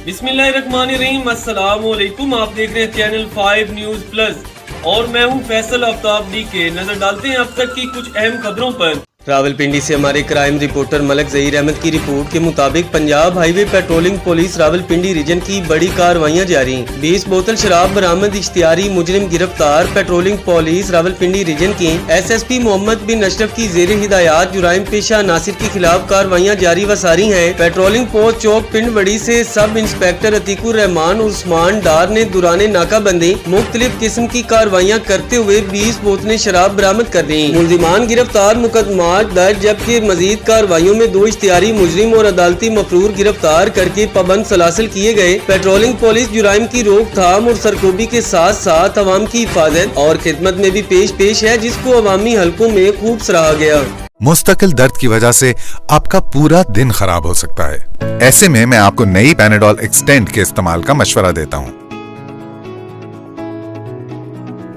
बिस्मिल्लाहिर्रहमानिर्रहीम, अस्सलाम वालेकुम। आप देख रहे हैं चैनल 5 न्यूज़ प्लस और मैं हूं फैसल आफ्ताब के। नजर डालते हैं अब तक की कुछ अहम खबरों पर। रावलपिंडी से हमारे क्राइम रिपोर्टर मलक ज़हीर अहमद की रिपोर्ट के मुताबिक Punjab highway patrolling police Rawalpindi region की बड़ी कार्रवाइयां जारी। 20 बोतल शराब बरामद, इश्तिहारी मुजरिम गिरफ्तार। पेट्रोलिंग पुलिस रावलपिंडी रीजन की SSP मोहम्मद बिन अशरफ की ज़ेर हिदायत जुराइम पेशा नासिर के खिलाफ कार्रवाइयां जारी व सारी हैं। पेट्रोलिंग पोस्ट चौक पिंडवड़ी से सब इंस्पेक्टर अतीकुर रहमान और उस्मान डार ने दुराने नाकाबंदी मुख्तलिफ किस्म की कार्रवाइयां करते हुए 20 बोतलें शराब बरामद कर दी। मुलजिमान गिरफ्तार, मुकदमा दर्ज, जबकि मजीद कार्रवाइयों में 2 इश्तिहारी मुजरिम और अदालती मफरूर गिरफ्तार करके पाबंद सलासिल किए गए। पेट्रोलिंग पुलिस जुराइम की रोकथाम और सरकोबी के साथ साथ अवाम की हिफाजत और खिदमत में भी पेश है, जिसको अवामी हलकों में खूब सराहा गया। मुस्तकिल दर्द की वजह से आपका पूरा दिन खराब हो सकता है। ऐसे में मैं आपको नई पैनाडोल एक्सटेंड के इस्तेमाल का मशवरा देता हूँ।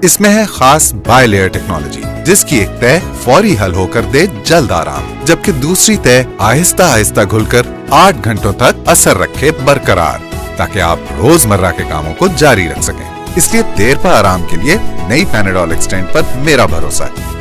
इसमें है खास बायलेयर टेक्नोलॉजी, जिसकी एक तह फौरी हल होकर दे जल्द आराम, जबकि दूसरी तह आहिस्ता आहिस्ता घुलकर 8 घंटों तक असर रखे बरकरार, ताकि आप रोजमर्रा के कामों को जारी रख सकें। इसलिए देर पर आराम के लिए नई पैनाडोल एक्सटेंड पर मेरा भरोसा है।